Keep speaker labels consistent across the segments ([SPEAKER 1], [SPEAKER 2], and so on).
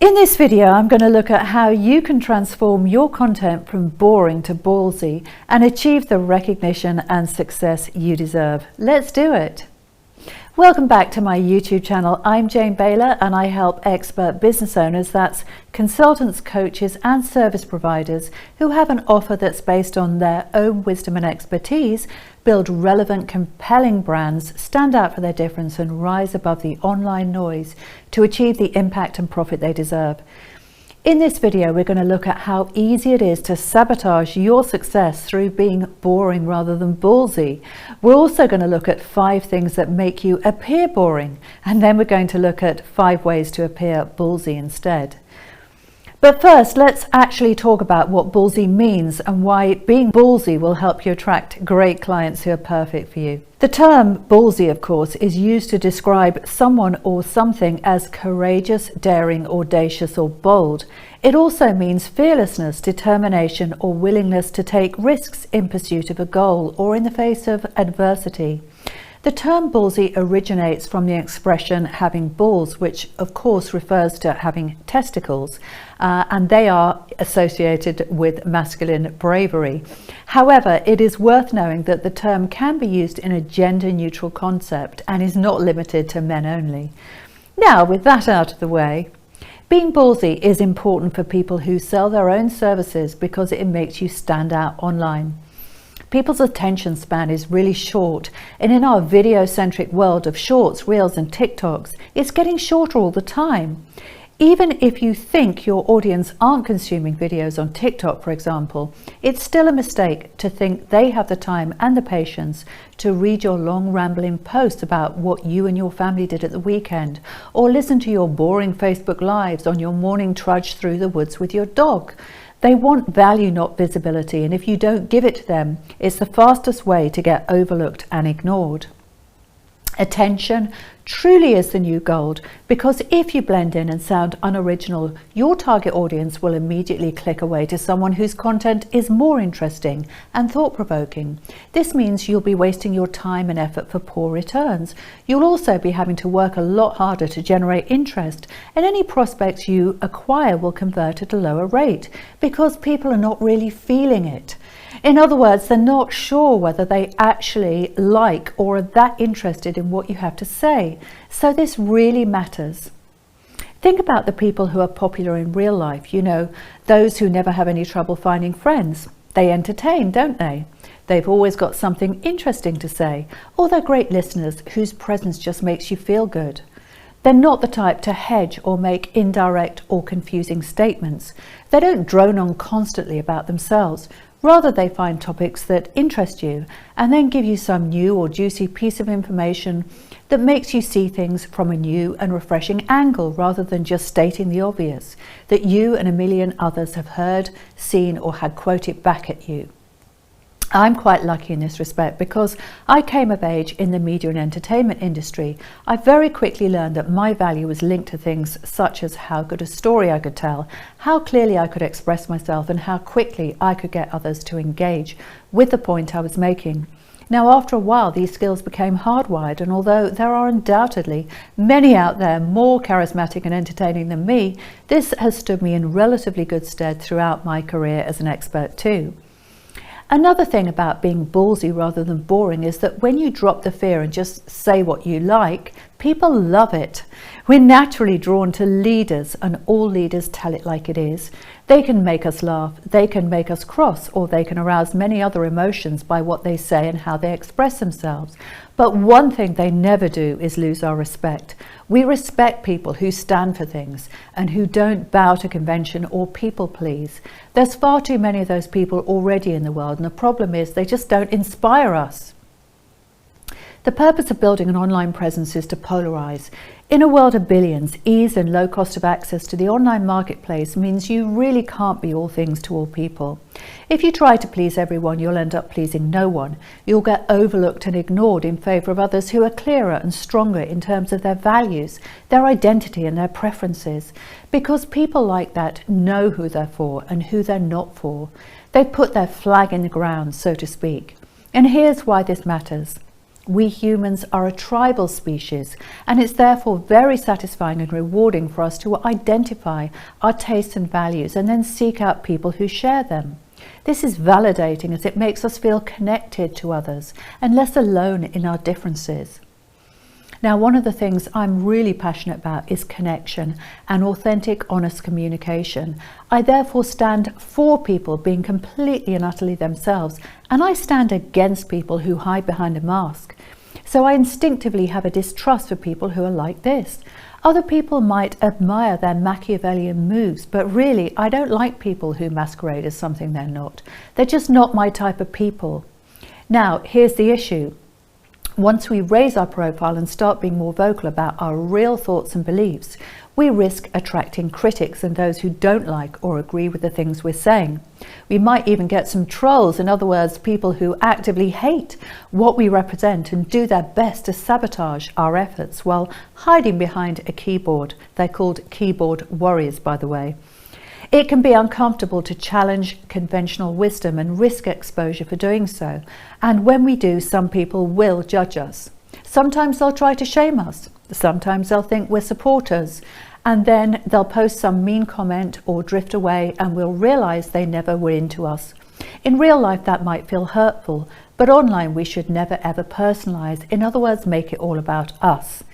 [SPEAKER 1] In this video, I'm going to look at how you can transform your content from boring to ballsy and achieve the recognition and success you deserve. Let's do it. Welcome back to my YouTube channel. I'm Jane Baylor and I help expert business owners, that's consultants, coaches and service providers who have an offer that's based on their own wisdom and expertise, build relevant, compelling brands, stand out for their difference and rise above the online noise to achieve the impact and profit they deserve. In this video, we're going to look at how easy it is to sabotage your success through being boring rather than ballsy. We're also going to look at 5 things that make you appear boring, and then we're going to look at 5 ways to appear ballsy instead. But first, let's actually talk about what ballsy means and why being ballsy will help you attract great clients who are perfect for you. The term ballsy, of course, is used to describe someone or something as courageous, daring, audacious, or bold. It also means fearlessness, determination, or willingness to take risks in pursuit of a goal or in the face of adversity. The term ballsy originates from the expression having balls, which of course refers to having testicles, and they are associated with masculine bravery. However, it is worth knowing that the term can be used in a gender-neutral concept and is not limited to men only. Now, with that out of the way, being ballsy is important for people who sell their own services because it makes you stand out online. People's attention span is really short, and in our video-centric world of shorts, reels and TikToks, it's getting shorter all the time. Even if you think your audience aren't consuming videos on TikTok, for example, it's still a mistake to think they have the time and the patience to read your long rambling posts about what you and your family did at the weekend, or listen to your boring Facebook lives on your morning trudge through the woods with your dog. They want value, not visibility, and if you don't give it to them, it's the fastest way to get overlooked and ignored. Attention truly is the new gold, because if you blend in and sound unoriginal, your target audience will immediately click away to someone whose content is more interesting and thought-provoking. This means you'll be wasting your time and effort for poor returns. You'll also be having to work a lot harder to generate interest, and any prospects you acquire will convert at a lower rate because people are not really feeling it. In other words, they're not sure whether they actually like or are that interested in what you have to say. So this really matters. Think about the people who are popular in real life. You know, those who never have any trouble finding friends. They entertain, don't they? They've always got something interesting to say, or they're great listeners whose presence just makes you feel good. They're not the type to hedge or make indirect or confusing statements. They don't drone on constantly about themselves. Rather, they find topics that interest you and then give you some new or juicy piece of information that makes you see things from a new and refreshing angle, rather than just stating the obvious that you and a million others have heard, seen, or had quoted back at you. I'm quite lucky in this respect because I came of age in the media and entertainment industry. I very quickly learned that my value was linked to things such as how good a story I could tell, how clearly I could express myself, and how quickly I could get others to engage with the point I was making. Now, after a while, these skills became hardwired, and although there are undoubtedly many out there more charismatic and entertaining than me, this has stood me in relatively good stead throughout my career as an expert too. Another thing about being ballsy rather than boring is that when you drop the fear and just say what you like, people love it. We're naturally drawn to leaders, and all leaders tell it like it is. They can make us laugh, they can make us cross, or they can arouse many other emotions by what they say and how they express themselves. But one thing they never do is lose our respect. We respect people who stand for things and who don't bow to convention or people please. There's far too many of those people already in the world, and the problem is they just don't inspire us. The purpose of building an online presence is to polarize. In a world of billions, ease and low cost of access to the online marketplace means you really can't be all things to all people. If you try to please everyone, you'll end up pleasing no one. You'll get overlooked and ignored in favor of others who are clearer and stronger in terms of their values, their identity and their preferences. Because people like that know who they're for and who they're not for. They put their flag in the ground, so to speak. And here's why this matters. We humans are a tribal species, and it's therefore very satisfying and rewarding for us to identify our tastes and values and then seek out people who share them. This is validating as it makes us feel connected to others and less alone in our differences. Now, one of the things I'm really passionate about is connection and authentic, honest communication. I therefore stand for people being completely and utterly themselves, and I stand against people who hide behind a mask. So I instinctively have a distrust for people who are like this. Other people might admire their Machiavellian moves, but really I don't like people who masquerade as something they're not. They're just not my type of people. Now, here's the issue. Once we raise our profile and start being more vocal about our real thoughts and beliefs, we risk attracting critics and those who don't like or agree with the things we're saying. We might even get some trolls, in other words, people who actively hate what we represent and do their best to sabotage our efforts while hiding behind a keyboard. They're called keyboard warriors, by the way. It can be uncomfortable to challenge conventional wisdom and risk exposure for doing so. And when we do, some people will judge us. Sometimes they'll try to shame us. Sometimes they'll think we're supporters. And then they'll post some mean comment or drift away, and we'll realize they never were into us. In real life, that might feel hurtful, but online we should never ever personalize. In other words, make it all about us.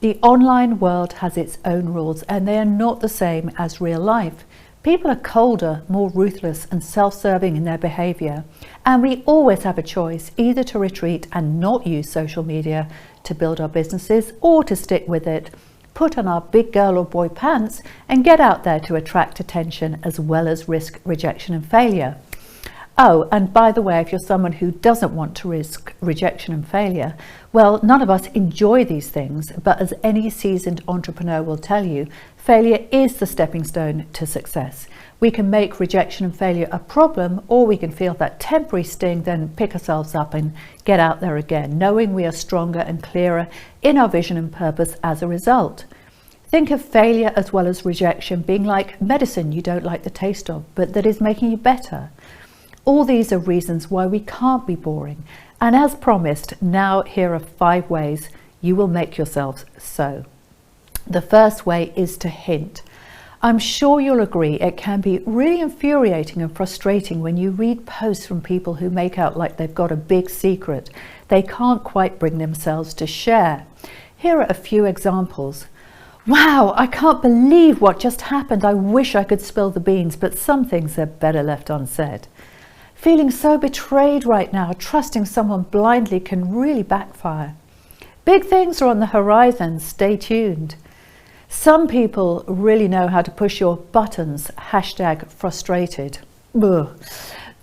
[SPEAKER 1] The online world has its own rules, and they are not the same as real life. People are colder, more ruthless and self-serving in their behavior, and we always have a choice either to retreat and not use social media to build our businesses, or to stick with it, put on our big girl or boy pants and get out there to attract attention as well as risk rejection and failure. Oh, and by the way, if you're someone who doesn't want to risk rejection and failure, well, none of us enjoy these things, but as any seasoned entrepreneur will tell you, failure is the stepping stone to success. We can make rejection and failure a problem, or we can feel that temporary sting, then pick ourselves up and get out there again, knowing we are stronger and clearer in our vision and purpose as a result. Think of failure as well as rejection being like medicine you don't like the taste of, but that is making you better. All these are reasons why we can't be boring. And as promised, now here are 5 ways you will make yourselves so. The first way is to hint. I'm sure you'll agree it can be really infuriating and frustrating when you read posts from people who make out like they've got a big secret they can't quite bring themselves to share. Here are a few examples. Wow, I can't believe what just happened. I wish I could spill the beans, but some things are better left unsaid. Feeling so betrayed right now, trusting someone blindly can really backfire. Big things are on the horizon, stay tuned. Some people really know how to push your buttons, #frustrated. Ugh.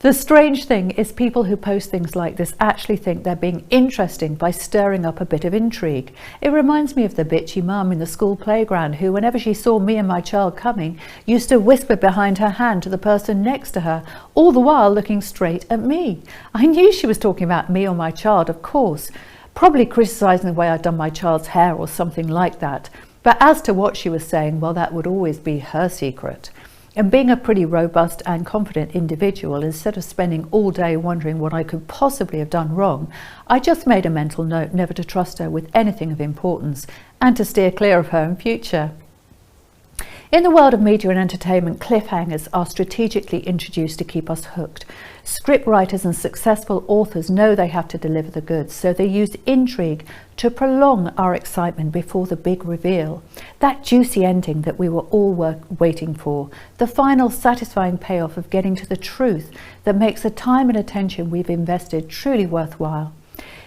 [SPEAKER 1] The strange thing is people who post things like this actually think they're being interesting by stirring up a bit of intrigue. It reminds me of the bitchy mum in the school playground who, whenever she saw me and my child coming, used to whisper behind her hand to the person next to her, all the while looking straight at me. I knew she was talking about me or my child, of course, probably criticising the way I'd done my child's hair or something like that. But as to what she was saying, well, that would always be her secret. And being a pretty robust and confident individual, instead of spending all day wondering what I could possibly have done wrong, I just made a mental note never to trust her with anything of importance and to steer clear of her in future. In the world of media and entertainment, cliffhangers are strategically introduced to keep us hooked. Scriptwriters and successful authors know they have to deliver the goods, so they use intrigue to prolong our excitement before the big reveal. That juicy ending that we were all waiting for, the final satisfying payoff of getting to the truth that makes the time and attention we've invested truly worthwhile.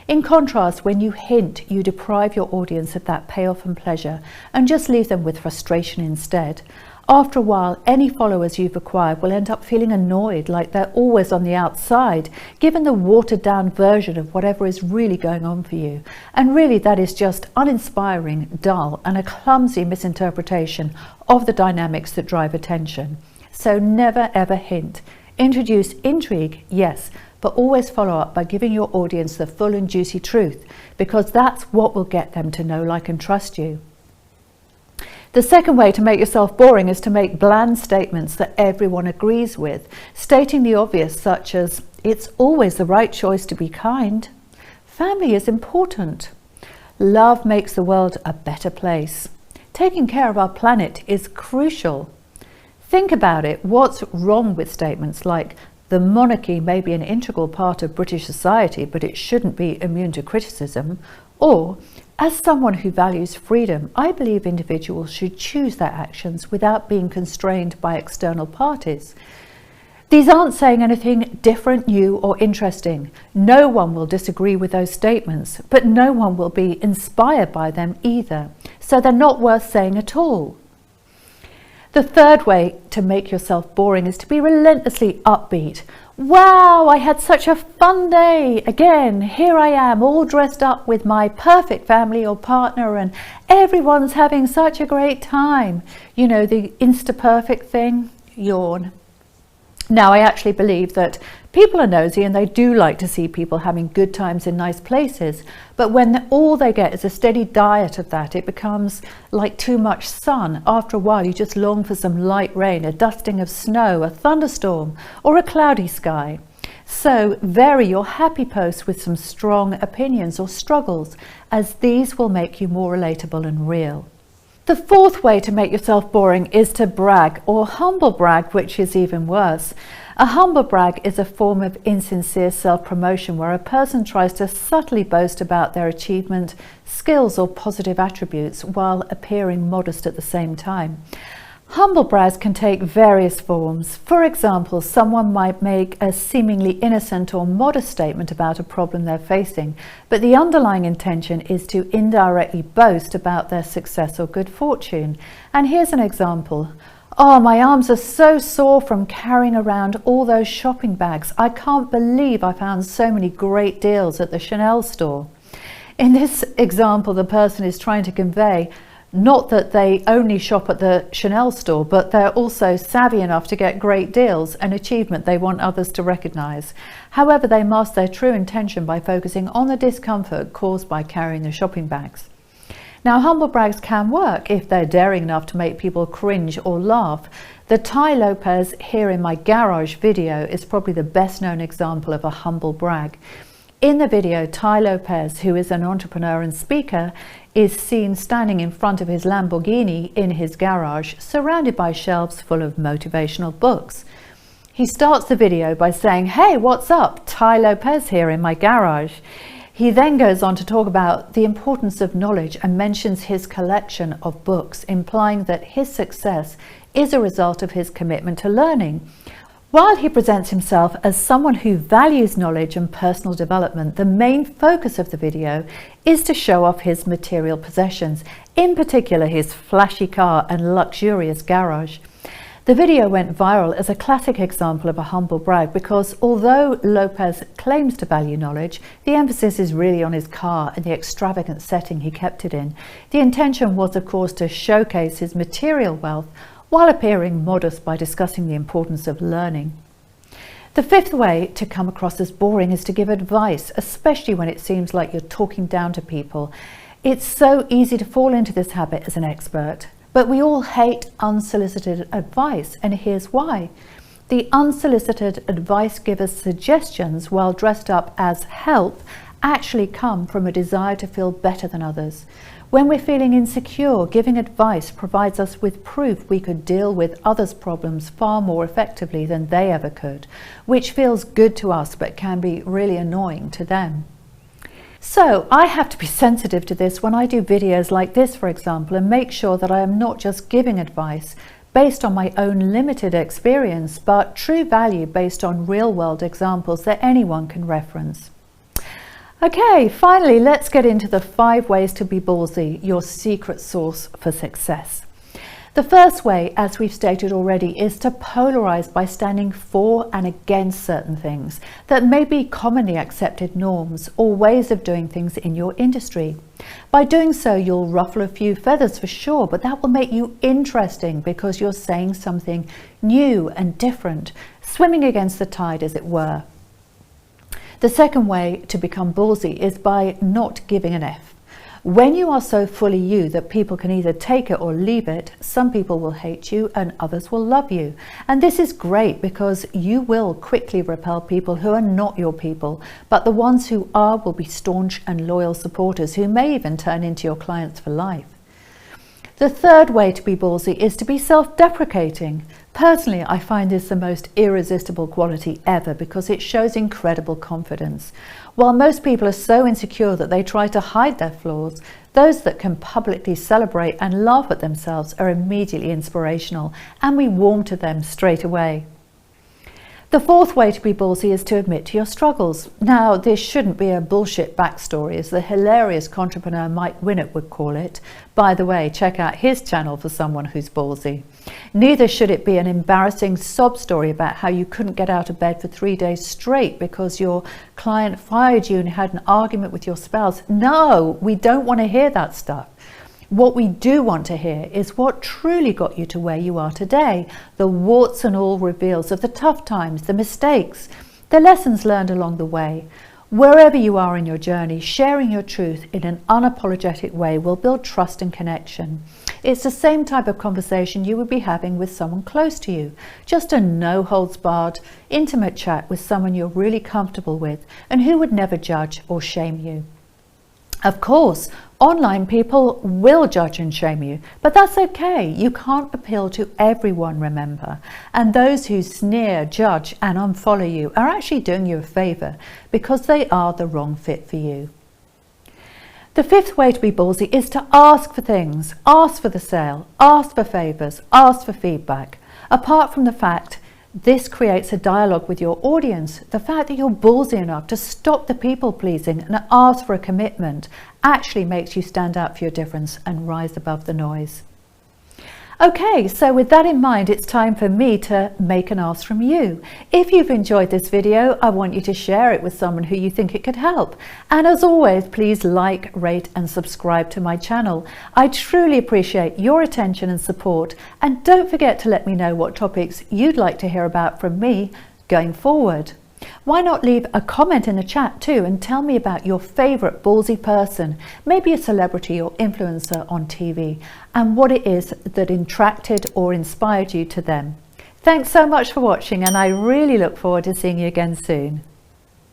[SPEAKER 1] In contrast, when you hint, you deprive your audience of that payoff and pleasure and just leave them with frustration instead. After a while, any followers you've acquired will end up feeling annoyed, like they're always on the outside, given the watered-down version of whatever is really going on for you. And really, that is just uninspiring, dull, and a clumsy misinterpretation of the dynamics that drive attention. So never ever hint. Introduce intrigue, yes, but always follow up by giving your audience the full and juicy truth, because that's what will get them to know, like, and trust you. The second way to make yourself boring is to make bland statements that everyone agrees with, stating the obvious, such as, "It's always the right choice to be kind." Family is important. Love makes the world a better place. Taking care of our planet is crucial. Think about it. What's wrong with statements like, the monarchy may be an integral part of British society, but it shouldn't be immune to criticism? Or, as someone who values freedom, I believe individuals should choose their actions without being constrained by external parties. These aren't saying anything different, new, or interesting. No one will disagree with those statements, but no one will be inspired by them either. So they're not worth saying at all. The third way to make yourself boring is to be relentlessly upbeat. Wow, I had such a fun day. Again, here I am all dressed up with my perfect family or partner and everyone's having such a great time. You know, the Insta-perfect thing? Yawn. Now, I actually believe that people are nosy and they do like to see people having good times in nice places. But when all they get is a steady diet of that, it becomes like too much sun. After a while, you just long for some light rain, a dusting of snow, a thunderstorm, or a cloudy sky. So vary your happy posts with some strong opinions or struggles, as these will make you more relatable and real. The fourth way to make yourself boring is to brag, or humble brag, which is even worse. A humble brag is a form of insincere self-promotion where a person tries to subtly boast about their achievement, skills, or positive attributes while appearing modest at the same time. Humble brags can take various forms. For example, someone might make a seemingly innocent or modest statement about a problem they're facing, but the underlying intention is to indirectly boast about their success or good fortune. And here's an example. Oh, my arms are so sore from carrying around all those shopping bags. I can't believe I found so many great deals at the Chanel store. In this example, the person is trying to convey not that they only shop at the Chanel store, but they're also savvy enough to get great deals, an achievement they want others to recognize. However, they mask their true intention by focusing on the discomfort caused by carrying the shopping bags. Now, humble brags can work if they're daring enough to make people cringe or laugh. The Tai Lopez Here in My Garage video is probably the best known example of a humble brag. In the video, Tai Lopez, who is an entrepreneur and speaker, is seen standing in front of his Lamborghini in his garage, surrounded by shelves full of motivational books. He starts the video by saying, "Hey, what's up? Tai Lopez here in my garage." He then goes on to talk about the importance of knowledge and mentions his collection of books, implying that his success is a result of his commitment to learning. While he presents himself as someone who values knowledge and personal development, the main focus of the video is to show off his material possessions, in particular his flashy car and luxurious garage. The video went viral as a classic example of a humble brag because although Lopez claims to value knowledge, the emphasis is really on his car and the extravagant setting he kept it in. The intention was, of course, to showcase his material wealth while appearing modest by discussing the importance of learning. The fifth way to come across as boring is to give advice, especially when it seems like you're talking down to people. It's so easy to fall into this habit as an expert, but we all hate unsolicited advice, and here's why. The unsolicited advice giver's suggestions, while dressed up as help, actually come from a desire to feel better than others. When we're feeling insecure, giving advice provides us with proof we could deal with others' problems far more effectively than they ever could, which feels good to us but can be really annoying to them. So I have to be sensitive to this when I do videos like this, for example, and make sure that I am not just giving advice based on my own limited experience, but true value based on real-world examples that anyone can reference. Okay, finally, let's get into the 5 ways to be ballsy, your secret sauce for success. The first way, as we've stated already, is to polarize by standing for and against certain things that may be commonly accepted norms or ways of doing things in your industry. By doing so, you'll ruffle a few feathers for sure, but that will make you interesting because you're saying something new and different, swimming against the tide, as it were. The second way to become ballsy is by not giving an F. When you are so fully you that people can either take it or leave it, some people will hate you and others will love you. And this is great because you will quickly repel people who are not your people, but the ones who are will be staunch and loyal supporters who may even turn into your clients for life. The third way to be ballsy is to be self-deprecating. Personally, I find this the most irresistible quality ever because it shows incredible confidence. While most people are so insecure that they try to hide their flaws, those that can publicly celebrate and laugh at themselves are immediately inspirational, and we warm to them straight away. The fourth way to be ballsy is to admit to your struggles. Now, this shouldn't be a bullshit backstory, as the hilarious entrepreneur Mike Winnet would call it. By the way, check out his channel for someone who's ballsy. Neither should it be an embarrassing sob story about how you couldn't get out of bed for 3 days straight because your client fired you and had an argument with your spouse. No, we don't want to hear that stuff. What we do want to hear is what truly got you to where you are today, the warts and all reveals of the tough times, the mistakes, the lessons learned along the way. Wherever you are in your journey, sharing your truth in an unapologetic way will build trust and connection. It's the same type of conversation you would be having with someone close to you, just a no-holds-barred, intimate chat with someone you're really comfortable with and who would never judge or shame you. Of course, online people will judge and shame you, but that's okay. You can't appeal to everyone, remember. And those who sneer, judge and unfollow you are actually doing you a favour because they are the wrong fit for you. The fifth way to be ballsy is to ask for things. Ask for the sale, ask for favours, ask for feedback. Apart from the fact this creates a dialogue with your audience, the fact that you're ballsy enough to stop the people pleasing and ask for a commitment actually makes you stand out for your difference and rise above the noise. Okay, so with that in mind, it's time for me to make an ask from you. If you've enjoyed this video, I want you to share it with someone who you think it could help. And as always, please like, rate and subscribe to my channel. I truly appreciate your attention and support. And don't forget to let me know what topics you'd like to hear about from me going forward. Why not leave a comment in the chat too and tell me about your favourite ballsy person, maybe a celebrity or influencer on TV, and what it is that attracted or inspired you to them. Thanks so much for watching, and I really look forward to seeing you again soon.